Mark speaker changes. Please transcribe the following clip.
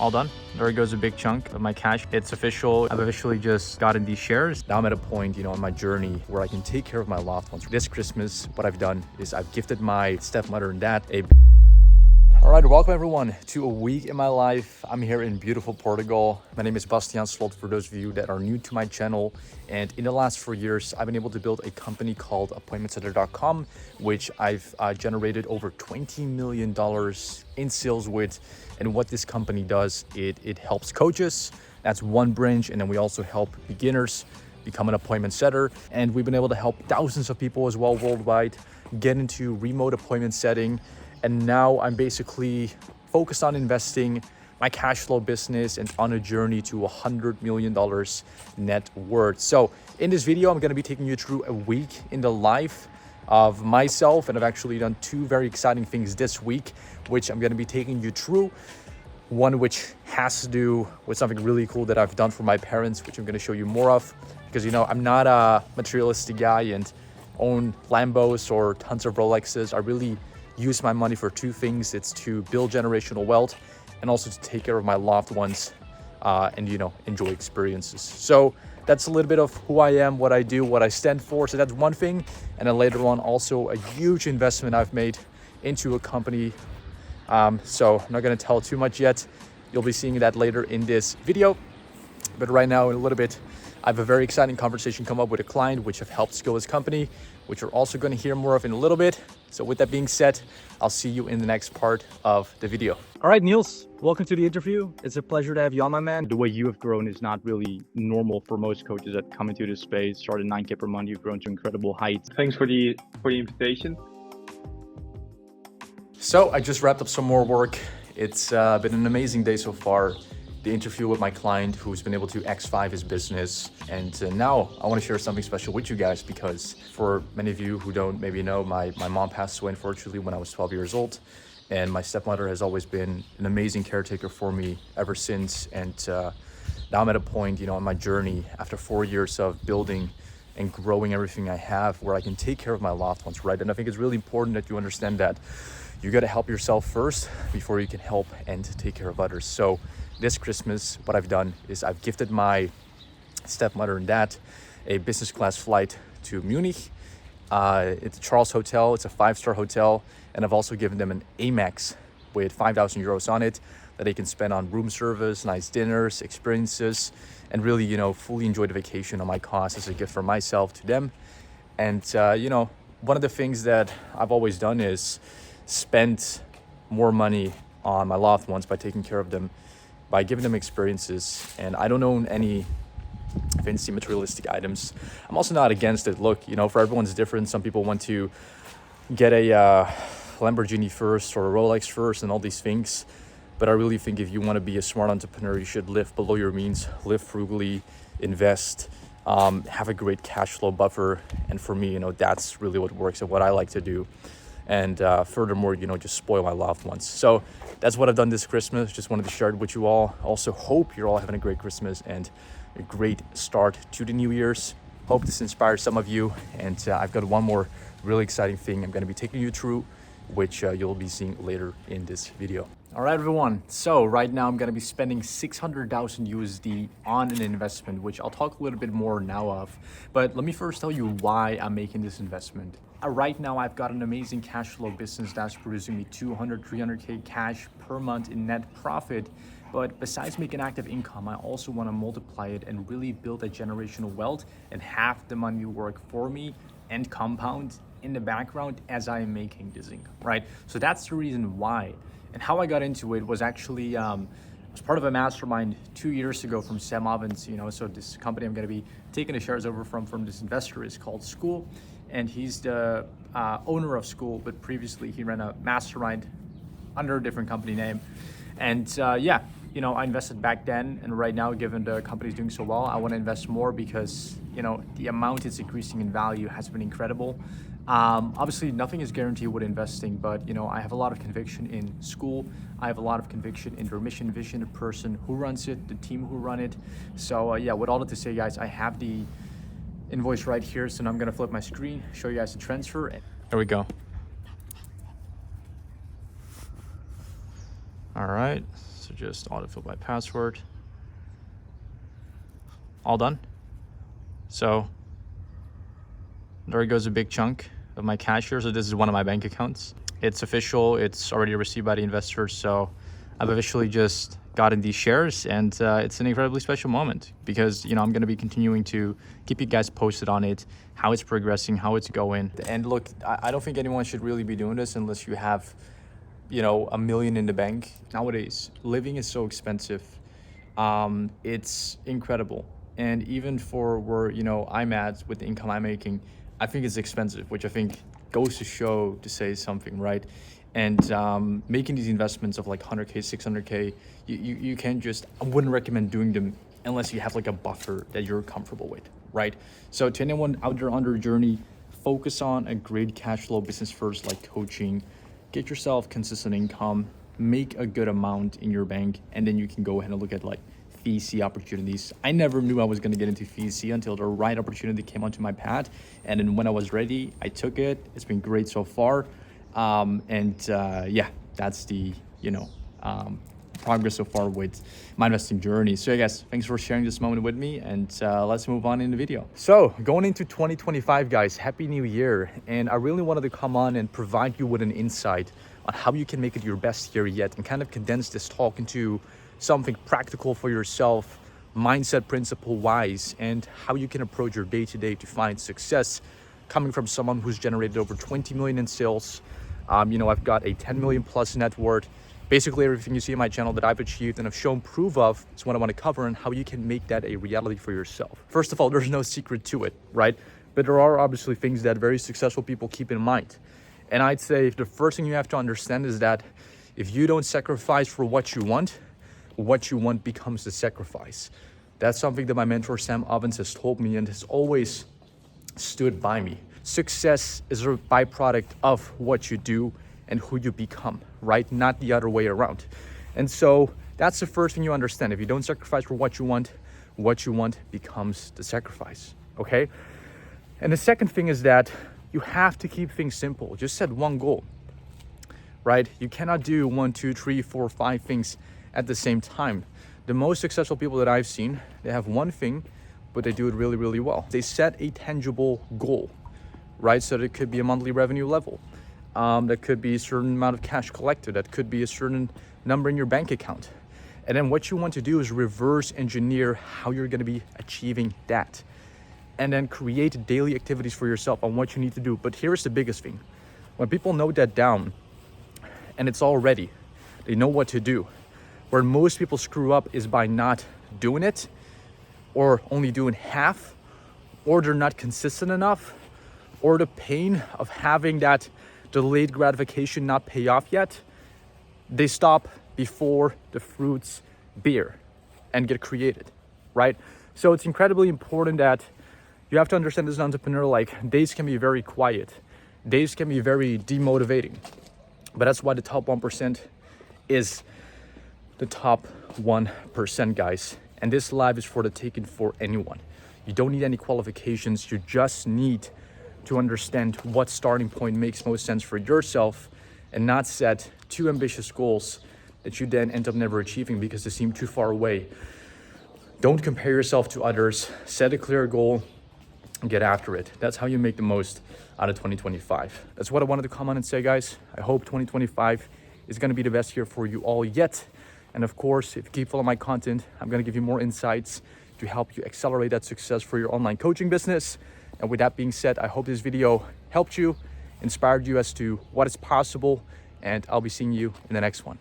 Speaker 1: all done. There goes a big chunk of my cash. It's official. I've officially just gotten these shares. Now I'm at a point, in my journey where I can take care of my loved ones. This Christmas, what I've done is I've gifted my stepmother and dad a... All right, welcome everyone to a week in my life. I'm here in beautiful Portugal. My name is Bastiaan for those of you that are new to my channel. And in the last 4 years, I've been able to build a company called appointmentsetter.com, which I've generated over $20 million in sales with. And what this company does, it helps coaches. That's one branch. And then we also help beginners become an appointment setter. And we've been able to help thousands of people as well worldwide get into remote appointment setting. And now I'm basically focused on investing my cash flow business and on a journey to $100 million net worth. So in this video, I'm gonna be taking you through a week in the life of myself. And I've actually done 2 very exciting things this week, which I'm gonna be taking you through. One which has to do with something really cool that I've done for my parents, which I'm gonna show you more of. Because I'm not a materialistic guy and own Lambos or tons of Rolexes. I really use my money for 2 things. It's to build generational wealth and also to take care of my loved ones and enjoy experiences. So that's a little bit of who I am, what I do, what I stand for. So that's one thing. And then later on, also a huge investment I've made into a company. So I'm not going to tell too much yet. You'll be seeing that later in this video. But right now, in a little bit, I have a very exciting conversation come up with a client, which have helped scale his company, which we're also going to hear more of in a little bit. So with that being said, I'll see you in the next part of the video.
Speaker 2: All right, Niels, welcome to the interview. It's a pleasure to have you on, my man. The way you have grown is not really normal for most coaches that come into this space. Started 9K per month, you've grown to incredible heights.
Speaker 3: Thanks for the invitation.
Speaker 1: So I just wrapped up some more work. It's been an amazing day so far. The interview with my client who's been able to X5 his business. And now I want to share something special with you guys, because for many of you who don't maybe know, my mom passed away unfortunately when I was 12 years old. And my stepmother has always been an amazing caretaker for me ever since. And now I'm at a point, in my journey after 4 years of building and growing everything I have where I can take care of my loved ones, right? And I think it's really important that you understand that you got to help yourself first before you can help and take care of others. So this Christmas, what I've done is I've gifted my stepmother and dad a business class flight to Munich. It's a Charles Hotel. It's a 5-star hotel. And I've also given them an Amex with 5,000 euros on it that they can spend on room service, nice dinners, experiences, and really, fully enjoy the vacation on my cost as a gift from myself to them. And, one of the things that I've always done is spend more money on my loved ones by taking care of them, by giving them experiences. And I don't own any fancy materialistic items. I'm also not against it. Look, for everyone's different. Some people want to get a Lamborghini first or a Rolex first and all these things. But I really think if you want to be a smart entrepreneur, you should live below your means, live frugally, invest, have a great cash flow buffer. And for me, that's really what works and what I like to do. And furthermore, just spoil my loved ones. So that's what I've done this Christmas. Just wanted to share it with you all. Also hope you're all having a great Christmas and a great start to the New Year's. Hope this inspires some of you. And I've got one more really exciting thing I'm going to be taking you through, which you'll be seeing later in this video. All right, everyone. So right now I'm going to be spending 600,000 USD on an investment, which I'll talk a little bit more now of. But let me first tell you why I'm making this investment. Right now, I've got an amazing cash flow business that's producing me 200, 300K cash per month in net profit. But besides making active income, I also want to multiply it and really build a generational wealth and have the money work for me and compound in the background as I am making this income, right? So that's the reason why. And how I got into it was actually, I was part of a mastermind 2 years ago from Sam Ovens, so this company I'm going to be taking the shares over from this investor is called School. And he's the owner of School, but previously he ran a mastermind under a different company name. And I invested back then, and right now, given the company's doing so well, I want to invest more because, the amount it's increasing in value has been incredible. Obviously, nothing is guaranteed with investing, but, I have a lot of conviction in School. I have a lot of conviction in their mission, vision, the person who runs it, the team who run it. So, with all that to say, guys, I have the invoice right here, so now I'm gonna flip my screen, show you guys the transfer. There we go. All right, so just autofill by password. All done. So there goes a big chunk of my cash here. So this is one of my bank accounts. It's official. It's already received by the investors. So I've officially just gotten these shares, and it's an incredibly special moment because, you know, I'm going to be continuing to keep you guys posted on it, how it's progressing, how it's going. And look, I don't think anyone should really be doing this unless you have, you know, $1 million in the bank. Nowadays, living is so expensive. It's incredible. And even for where, you know, I'm at with the income I'm making, I think it's expensive, which I think goes to show to say something, right? And making these investments of like 100K, 600K, you can't just, I wouldn't recommend doing them unless you have like a buffer that you're comfortable with, right? So to anyone out there on their journey, focus on a great cash flow business first, like coaching, get yourself consistent income, make a good amount in your bank, and then you can go ahead and look at like VC opportunities. I never knew I was going to get into VC until the right opportunity came onto my path. And then when I was ready, I took it. It's been great so far. Yeah, that's the, you know, progress so far with my investing journey. So yeah, guys, thanks for sharing this moment with me, and let's move on in the video. So going into 2025, guys, happy new year. And I really wanted to come on and provide you with an insight on how you can make it your best year yet, and kind of condense this talk into something practical for yourself, mindset principle wise, and how you can approach your day-to-day to find success, coming from someone who's generated over 20 million in sales. You know, I've got a 10 million plus net worth. Basically everything you see on my channel that I've achieved and have shown proof of is what I want to cover, and how you can make that a reality for yourself. First of all, there's no secret to it, right? But there are obviously things that very successful people keep in mind. And I'd say the first thing you have to understand is that if you don't sacrifice for what you want becomes the sacrifice. That's something that my mentor Sam Ovens has told me and has always stood by me. Success is a byproduct of what you do and who you become, right? Not the other way around. And so that's the first thing you understand. If you don't sacrifice for what you want becomes the sacrifice, okay? And the second thing is that you have to keep things simple. Just set one goal, right? You cannot do 1, 2, 3, 4, 5 things at the same time. The most successful people that I've seen, they have one thing, but they do it really, really well. They set a tangible goal, right? So that could be a monthly revenue level. That could be a certain amount of cash collected. That could be a certain number in your bank account. And then what you want to do is reverse engineer how you're going to be achieving that. And then create daily activities for yourself on what you need to do. But here's the biggest thing. When people note that down and it's all ready, they know what to do. Where most people screw up is by not doing it, or only doing half, or they're not consistent enough, or the pain of having that delayed gratification not pay off yet, they stop before the fruits bear and get created, right? So it's incredibly important that you have to understand as an entrepreneur, like days can be very quiet, days can be very demotivating, but that's why the top 1% is the top 1%, guys. And this live is for the taking for anyone. You don't need any qualifications. You just need to understand what starting point makes most sense for yourself, and not set too ambitious goals that you then end up never achieving because they seem too far away. Don't compare yourself to others. Set a clear goal and get after it. That's how you make the most out of 2025. That's what I wanted to come on and say, guys. I hope 2025 is going to be the best year for you all yet. And of course, if you keep following my content, I'm going to give you more insights to help you accelerate that success for your online coaching business. And with that being said, I hope this video helped you, inspired you as to what is possible, and I'll be seeing you in the next one.